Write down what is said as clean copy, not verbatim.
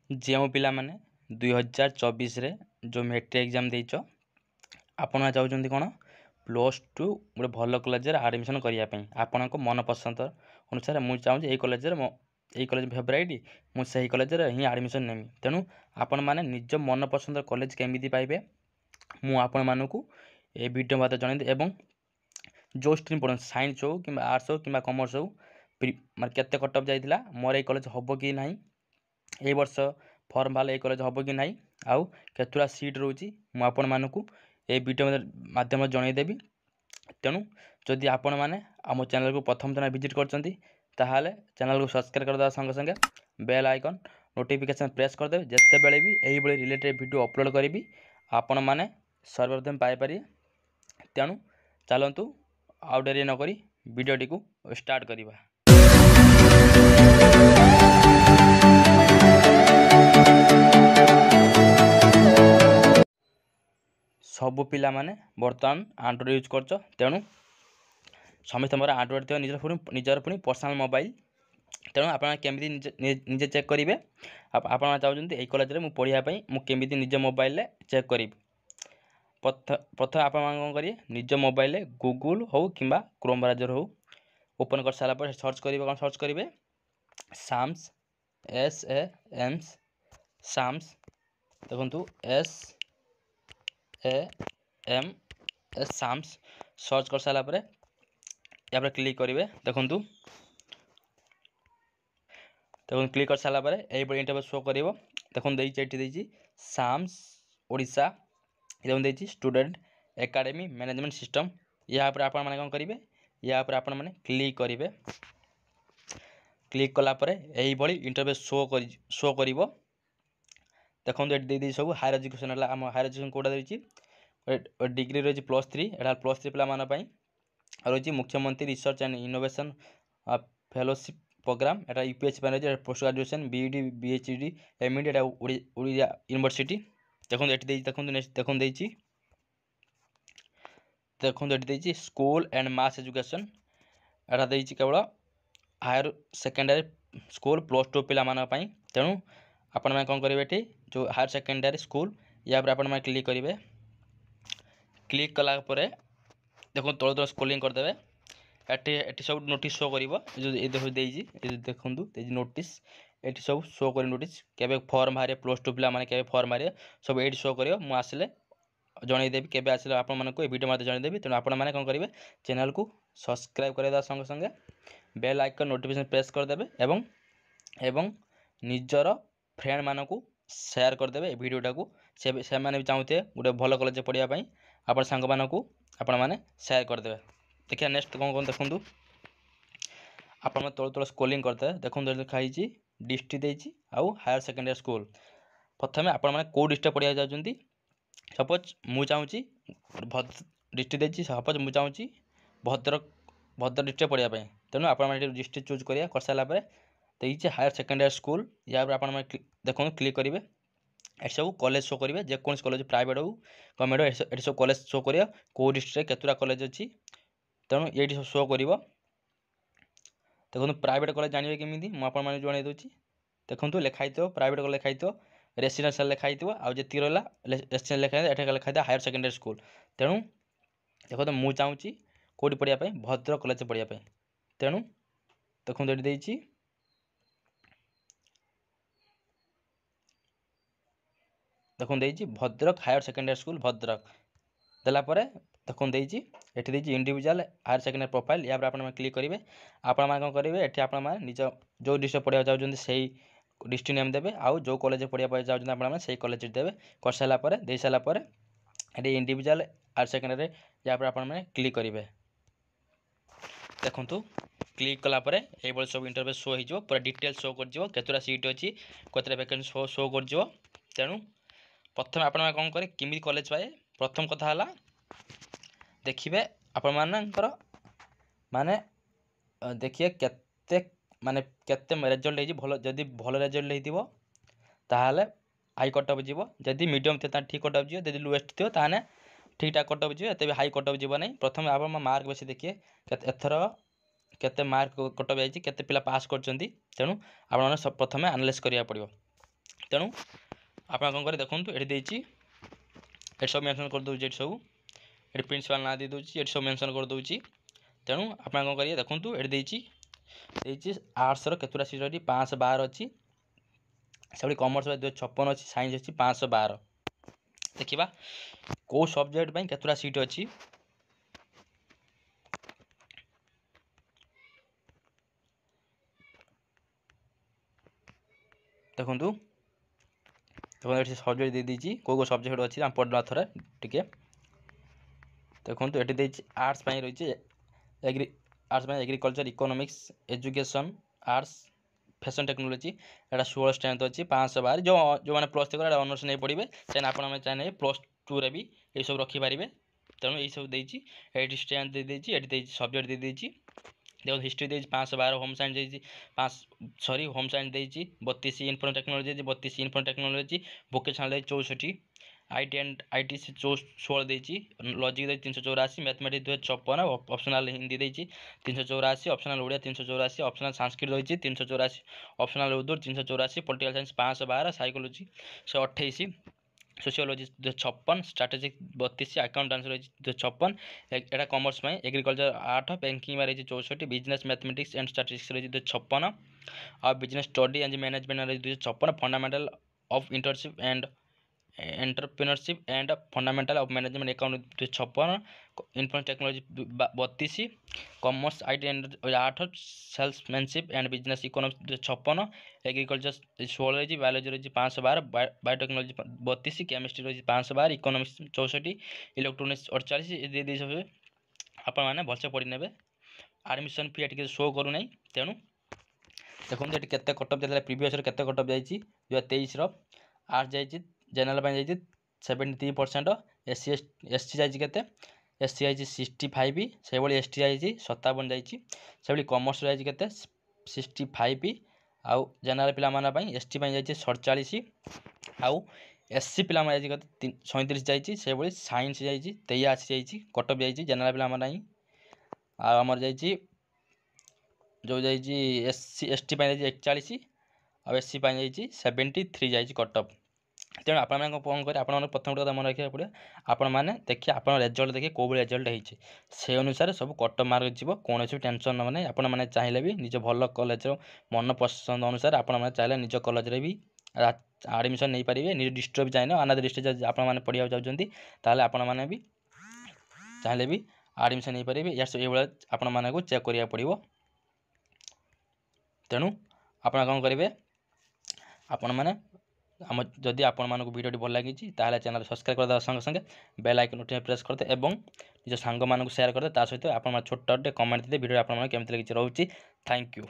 ଯେଉଁ ପିଲାମାନେ 2024ରେ ଯେଉଁ ମେଟ୍ରିକ୍ ଏକ୍ଜାମ୍ ଦେଇଛ, ଆପଣ ଚାହୁଁଛନ୍ତି କ'ଣ +2 ଗୋଟେ ଭଲ କଲେଜରେ ଆଡ଼ମିସନ୍ କରିବା ପାଇଁ ଆପଣଙ୍କ ମନ ପସନ୍ଦ ଅନୁସାରେ ମୁଁ ଚାହୁଁଛି ଏଇ କଲେଜରେ ଏଇ କଲେଜ ଫେଭରାଇଟ୍, ମୁଁ ସେହି କଲେଜରେ ହିଁ ଆଡ଼ମିସନ୍ ନେବି। ତେଣୁ ଆପଣମାନେ ନିଜ ମନ ପସନ୍ଦର କଲେଜ କେମିତି ପାଇବେ ମୁଁ ଆପଣମାନଙ୍କୁ ଏ ଭିଡ଼ିଓ ମାଧ୍ୟମରେ ଜଣାଇଦେବି। ଏବଂ ଯେଉଁ ଷ୍ଟ୍ରିମ୍ ପଢ଼ନ୍ତି, ସାଇନ୍ସ ହେଉ କିମ୍ବା ଆର୍ଟ୍ସ ହେଉ କିମ୍ବା କମର୍ସ ହେଉ, ମାନେ କେତେ କଟ୍ ଅଫ୍ ଯାଇଥିଲା, ମୋର ଏଇ କଲେଜ ହେବ କି ନାହିଁ, ଏଇ ବର୍ଷ ଫର୍ମ ବାହାରିଲେ ଏଇ କଲେଜ ହେବ କି ନାହିଁ, ଆଉ କେତେଟା ସିଟ୍ ରହୁଛି, ମୁଁ ଆପଣମାନଙ୍କୁ এই ଭିଡ଼ିଓ ମାଧ୍ୟମରେ ଜଣାଇଦେବି। ତେଣୁ ଯଦି ଆପଣମାନେ ଆମ ଚ୍ୟାନେଲକୁ ପ୍ରଥମ ଥର ଭିଜିଟ୍ କରିଛନ୍ତି ତାହେଲେ ଚ୍ୟାନେଲକୁ ସବସ୍କ୍ରାଇବ୍ କରିଦେବା ସଙ୍ଗେ ସଙ୍ଗେ ବେଲ୍ ଆଇକନ୍ ନୋଟିଫିକେସନ୍ ପ୍ରେସ୍ କରିଦେବେ। ଯେତେବେଳେ ବି ଏଇଭଳି ରିଲେଟେଡ୍ ଭିଡ଼ିଓ ଅପଲୋଡ଼ କରିବି ଆପଣମାନେ ସର୍ବପ୍ରଥମେ ପାଇପାରିବେ। ତେଣୁ ଚାଲନ୍ତୁ ଆଉ ଡେରି ନକରି ଭିଡ଼ିଓଟିକୁ ଷ୍ଟାର୍ଟ କରିବା। ସବୁ ପିଲାମାନେ ବର୍ତ୍ତମାନ ଆଣ୍ଡ୍ରଏଡ଼୍ ୟୁଜ୍ କରୁଛ, ତେଣୁ ସମସ୍ତଙ୍କର ଆଣ୍ଡ୍ରଏଡ଼୍ ଥିବା ନିଜର ପୁଣି ପର୍ସନାଲ୍ ମୋବାଇଲ୍। ତେଣୁ ଆପଣ କେମିତି ନିଜେ ଚେକ୍ କରିବେ, ଆପଣ ଚାହୁଁଛନ୍ତି ଏଇ କଲେଜରେ ମୁଁ ପଢ଼ିବା ପାଇଁ ମୁଁ କେମିତି ନିଜ ମୋବାଇଲରେ ଚେକ୍ କରିବି। ପ୍ରଥମେ ଆପଣମାନେ କ'ଣ କରିବେ, ନିଜ ମୋବାଇଲରେ ଗୁଗୁଲ୍ ହେଉ କିମ୍ବା କ୍ରୋମ୍ ବ୍ରାଉଜର୍ ହେଉ ଓପନ୍ କରିସାରିଲା ପରେ ସର୍ଚ୍ଚ କରିବେ। କ'ଣ ସର୍ଚ୍ଚ କରିବେ? SAMS, SAMS, SAMS. ଦେଖନ୍ତୁ SAMS ସାମ୍ସ ସର୍ଚ୍ଚ କରିସାରିଲା ପରେ ୟାପରେ କ୍ଲିକ୍ କରିବେ। ଦେଖନ୍ତୁ କ୍ଲିକ୍ କରିସାରିଲା ପରେ এইଭଳି ଇଣ୍ଟରଫେସ୍ ଶୋ କରିବ। ଦେଖନ୍ତୁ ଏଠି ଦେଇଛି ସାମ୍ସ ଓଡ଼ିଶା, ଦେଖନ୍ତୁ ଦେଇଛି ଷ୍ଟୁଡେଣ୍ଟ ଏକାଡେମୀ ମ୍ୟାନେଜମେଣ୍ଟ ସିଷ୍ଟମ୍। ୟା ଉପରେ ଆପଣମାନେ କ'ଣ କରିବେ, ୟା ଉପରେ ଆପଣମାନେ କ୍ଲିକ୍ କରିବେ। କ୍ଲିକ୍ କଲା ପରେ এইଭଳି ଇଣ୍ଟରଫେସ୍ ଶୋ କରିବ। ଦେଖନ୍ତୁ ଏଠି ଦେଇଛି ସବୁ ହାୟର ଏଜୁକେସନ୍ ହେଲା, ଆମ ହାୟର ଏଜୁକେସନ୍ କେଉଁଟା ଦେଇଛି, ডিগ্রি রয়েছে +3, এটা +3 ପିଲାମାନଙ୍କ ପାଇଁ ରହିଛି ମୁଖ୍ୟମନ୍ତ୍ରୀ research and innovation fellowship programme, এটা UPSC ପାଇଁ ରହିଛି। Post graduation BEd PhD MD, এটা ଓଡ଼ିଆ ୟୁନିଭର୍ସିଟି। ଦେଖନ୍ତୁ ଏଠି ଦେଇଛି, ଦେଖନ୍ତୁ ଏଠି ଦେଇଛି ସ୍କୁଲ ଆଣ୍ଡ ମାସ୍ ଏଜୁକେସନ୍, এটা ଦେଇଛି କେବଳ ହାୟର ସେକେଣ୍ଡାରୀ ସ୍କୁଲ +2 ପିଲାମାନଙ୍କ ପାଇଁ। ତେଣୁ ଆପଣମାନେ କ'ଣ କରିବେ, ଏଠି ଯେଉଁ ହାୟର ସେକେଣ୍ଡାରୀ ସ୍କୁଲ ୟା ଉପରେ ଆପଣମାନେ କ୍ଲିକ୍ କରିବେ। କ୍ଲିକ୍ କଲା ପରେ ଦେଖନ୍ତୁ ତଳ ସ୍କ୍ରୋଲିଂ କରିଦେବେ। ଏଠି ସବୁ ନୋଟିସ୍ ଶୋ କରିବ, ଦେଇଛି ଦେଖନ୍ତୁ ଦେଇଛି ନୋଟିସ୍, ଏଠି ସବୁ ଶୋ କରି ନୋଟିସ୍ କେବେ ଫର୍ମ ବାହାରିବ, +2 ପିଲାମାନେ କେବେ ଫର୍ମ ବାହାରିବ ସବୁ ଏଇଠି ଶୋ କରିବ। ମୁଁ ଆସିଲେ ଜଣାଇଦେବି, କେବେ ଆସିଲେ ଆପଣମାନଙ୍କୁ ଏ ଭିଡ଼ିଓ ମାଧ୍ୟମରେ ଜଣାଇଦେବି। ତେଣୁ ଆପଣମାନେ କ'ଣ କରିବେ, ଚ୍ୟାନେଲକୁ ସବସ୍କ୍ରାଇବ୍ କରିଦେବା ସଙ୍ଗେ ସଙ୍ଗେ ବେଲ୍ ଆଇକନ୍ ନୋଟିଫିକେସନ୍ ପ୍ରେସ୍ କରିଦେବେ ଏବଂ ନିଜର ଫ୍ରେଣ୍ଡମାନଙ୍କୁ ସେୟାର କରିଦେବେ ଏ ଭିଡ଼ିଓଟାକୁ। ସେମାନେ ବି ଚାହୁଁଥିବେ ଗୋଟେ ଭଲ କଲେଜରେ ପଢ଼ିବା ପାଇଁ, ଆପଣ ସାଙ୍ଗମାନଙ୍କୁ ଆପଣମାନେ ସେୟାର କରିଦେବେ। ଦେଖିବା ନେକ୍ସଟ କ'ଣ ଦେଖନ୍ତୁ, ଆପଣ ତଳ ସ୍କ୍ରୋଲିଂ କରିଦେବେ। ଦେଖନ୍ତୁ ଲେଖା ହେଇଛି ଡିଷ୍ଟ୍ରିକ୍ଟ ଦେଇଛି ଆଉ ହାୟର ସେକେଣ୍ଡାରୀ ସ୍କୁଲ। ପ୍ରଥମେ ଆପଣମାନେ କେଉଁ ଡିଷ୍ଟ୍ରିକ୍ଟ ପଢ଼ିବାକୁ ଯାଉଛନ୍ତି, ସପୋଜ୍ ମୁଁ ଚାହୁଁଛି ଡିଷ୍ଟ୍ରିକ୍ଟ ଦେଇଛି, ସପୋଜ୍ ମୁଁ ଚାହୁଁଛି ଭଦ୍ରକ ଡିଷ୍ଟ୍ରିକ୍ଟ ପଢ଼ିବା ପାଇଁ। ତେଣୁ ଆପଣମାନେ ଏଠି ଡିଷ୍ଟ୍ରିକ୍ଟ ଚୁଜ୍ କରିବା। କରିସାରିଲା ପରେ ଦେଇଛି ହାୟର ସେକେଣ୍ଡାରୀ ସ୍କୁଲ, ୟା ଉପରେ ଆପଣମାନେ ଦେଖନ୍ତୁ କ୍ଲିକ୍ କରିବେ। ଏଠି ସବୁ କଲେଜ ଶୋ କରିବେ, ଯେକୌଣସି କଲେଜ ପ୍ରାଇଭେଟ୍ ହେଉ ଗଭର୍ଣ୍ଣମେଣ୍ଟ ହେଉ, ଏଠି ସବୁ କଲେଜ ଶୋ କରିବ କେଉଁ ଡିଷ୍ଟ୍ରିକ୍ଟରେ କେତେଟା କଲେଜ ଅଛି। ତେଣୁ ଏଇଠି ସବୁ ଶୋ କରିବ। ଦେଖନ୍ତୁ ପ୍ରାଇଭେଟ୍ କଲେଜ ଜାଣିବେ କେମିତି, ମୁଁ ଆପଣମାନଙ୍କୁ ଜଣାଇ ଦେଉଛି। ଦେଖନ୍ତୁ ଲେଖା ହେଇଥିବ ପ୍ରାଇଭେଟ୍ କଲେଜ ଲେଖା ହେଇଥିବ, ରେସିଡେନ୍ସିଆଲ୍ ଲେଖା ହେଇଥିବ, ଆଉ ଯେତିକି ରହିଲା ରେସିଡେନ୍ସିଆଲ୍ ଲେଖା ହେଇଥିବ, ଏଠି ଲେଖା ହେଇଥିବ ହାୟର ସେକେଣ୍ଡାରୀ ସ୍କୁଲ। ତେଣୁ ଦେଖନ୍ତୁ ମୁଁ ଚାହୁଁଛି କେଉଁଠି ପଢ଼ିବା ପାଇଁ, ଭଦ୍ରକ କଲେଜ ପଢ଼ିବା ପାଇଁ। ତେଣୁ ଦେଖନ୍ତୁ ଏଠି ଦେଇଛି Bhadrak higher secondary school Bhadrak. ଦେଲା ପରେ ଦେଖନ୍ତୁ ଏଠି ଦେଇଛି ଇଣ୍ଡିଭିଜୁଆଲ୍ ହାୟର ସେକେଣ୍ଡାରୀ ପ୍ରୋଫାଇଲ୍, ୟା ଉପରେ ଆପଣମାନେ କ୍ଲିକ୍ କରିବେ। ଆପଣମାନେ କ'ଣ କରିବେ, ଏଠି ଆପଣମାନେ ନିଜ ଯେଉଁ ଡିଷ୍ଟ୍ରିକ୍ଟ ପଢ଼ିବାକୁ ଚାହୁଁଛନ୍ତି ସେଇ ଡିଷ୍ଟ୍ରିକ୍ଟ ନେମ୍ ଦେବେ, ଆଉ ଯେଉଁ କଲେଜରେ ପଢ଼ିବା ପାଇଁ ଚାହୁଁଛନ୍ତି ଆପଣମାନେ ସେଇ କଲେଜରେ ଦେବେ। କରିସାରିଲା ପରେ ଦେଇସାରିଲା ପରେ ଏଠି ଇଣ୍ଡିଭିଜୁଆଲ୍ ହାୟର ସେକେଣ୍ଡାରୀ, ୟା ଉପରେ ଆପଣମାନେ କ୍ଲିକ୍ କରିବେ। ଦେଖନ୍ତୁ କ୍ଲିକ୍ କଲା ପରେ এইଭଳି ସବୁ ଇଣ୍ଟରଫେସ୍ ଶୋ ହେଇଯିବ, ପୁରା ଡିଟେଲ୍ସ ଶୋ କରିଯିବ, କେତେଟା ସିଟ୍ ଅଛି, କେତେଟା ଭ୍ୟାକେନ୍ସି ଶୋ କରିଯିବ। ତେଣୁ ପ୍ରଥମେ ଆପଣମାନେ କ'ଣ କରିବେ, କେମିତି କଲେଜ ପାଇବେ, ପ୍ରଥମ କଥା ହେଲା ଦେଖିବେ ଆପଣମାନଙ୍କର ଦେଖିବେ କେତେ ରେଜଲ୍ଟ ହେଇଛି। ଯଦି ଭଲ ରେଜଲ୍ଟ ହେଇଥିବ ତାହେଲେ ହାଇ କଟ୍ ଅଫ୍ ଯିବ, ଯଦି ମିଡ଼ିୟମ୍ ଥିବ ତାହେଲେ ଠିକ୍ କଟ୍ ଅଫ୍ ଯିବ, ଯଦି ଲୋଏଷ୍ଟ ଥିବ ତାହେଲେ ଠିକ୍ ଠାକ୍ କଟ୍ ଅଫ୍ ଯିବ, ଏତେ ବି ହାଇ କଟ୍ ଅଫ୍ ଯିବ ନାହିଁ। ପ୍ରଥମେ ଆପଣ ମାର୍କ ବେଶୀ ଦେଖିବେ, ଏଥର କେତେ ମାର୍କ କଟ୍ ଅଫ୍ ଯାଇଛି, କେତେ ପିଲା ପାସ୍ କରିଛନ୍ତି। ତେଣୁ ଆପଣମାନେ ପ୍ରଥମେ ଆନାଲାଇଜ୍ କରିବାକୁ ପଡ଼ିବ। तेणु आप देखो ये देती ये सब मेंशन कर दूँ, ये सब ये प्रिंसिपल ना दे दूँ, ये सब मेंशन कर दूँ। तेणु आप करेंगे देखो ये देती आर्ट्स केतुटा सीट अच्छी 512 अच्छी, से कॉमर्स 256 अच्छी, साइंस अच्छी 512। देखा कौ सब्जेक्ट केतुटा सीट अच्छी। देखो ये सब्जेक्ट दे दीजिए कौ सब्जेक्ट अच्छी आम पढ़ा थोड़े टिके देखो ये आर्ट्स रही arts agriculture economics education arts fashion technology एटा 16 स्ट्रेंथ अच्छी 512। जो मैंने प्लस 3 ऑनर्स नहीं पढ़े से आप चाहिए प्लस 2 रे भी ये सब रखिपारे। तेणु यही सब देती ये स्ट्रेंथ दे देती ये सब्जेक्ट दे देती। देखो हिस्ट्री देती 512, होम साइंस देती 5 होम साइंस देती 32, inform technology 32, inform technology vocational देती 64, आईटी एंड आईटी से 16 देती, लॉजिक देती 384, मैथमेटिक्स 256, ऑप्शनल हिंदी देती 384, ऑप्शनल ओडिया 384, ऑप्शनल संस्कृत देती 384, optional Urdu 384, political science 512, psychology 128, sociology 256, strategic 32, accountancy रही 256, एटा कॉमर्स में एग्रीकल्चर 8, बैंकिंग में रही 64, बिजनेस मैथमेटिक्स एंड स्टैटिस्टिक्स रही 256, और बिजनेस स्टडी एंड मैनेजमेंट रही 256, fundamental of internship and entrepreneurship and fundamental of management account 256, information technology 32, commerce IT and 8, salesmanship and business economics 256, agriculture 16 रही, biology रही 512, biotechnology 32, chemistry रही 512, economics 64, electronics 48 दे सब आप भलसे पढ़ी ने। एडमिशन फी टी शो करूना। तेणु देखो ये केते कटअप जाता प्रीवियस केते कटअप जाइए 2023 आर्ट्स जाइए जेनराल जाइए 73%, एससी जाइए केते एससी जाइए 65, से भाई एसटी जाइए 57 जाइए, से कॉमर्स जाइए केते 65, आउ जेनराल पिला एसटी जाइए 47, आउ एससी पिला जाइए 37 जाइए, से भाई साइंस जाइए 83 जाइए कटअप जाइए जेनराल पिला आमर जाइए जो जाइए एससी एसटी 41 और एससी जाइए 73 जाइए कटअप। तेणु आप कौन करें आप प्रथम कथा मन रखा पड़े आपने देखिए आप रेजल्ट देखिए कौ भाई रेजल्ट होती से अनुसार सब कटअप मार्क जीव कौन टेंशन ना ना आपने चाहिए भी निज भल कॉलेज मन पसंद अनुसार आपने चाहिए निज कॉलेज भी आडमिशन नहीं पारे निज डिस्ट्रिक्ट भी चाहिए अनाथ डिस्ट्रिक्ट आपने पढ़ा चाहते ताल आपने भी चाहिए भी आडमिशन नहीं पारे ये आपण चेक करा पड़ो। तेणु आप कौन करेंगे आपण मैंने आम जदि आपण मानक वीडियो भल लगी चैनल सब्सक्राइब करदे संगे संगे बेल आइकन प्रेस करदे और निज सांग मानक शेयर करदे सहित आप छोटे कमेंट दे वीडियो आपके लगी रोचे। Thank you.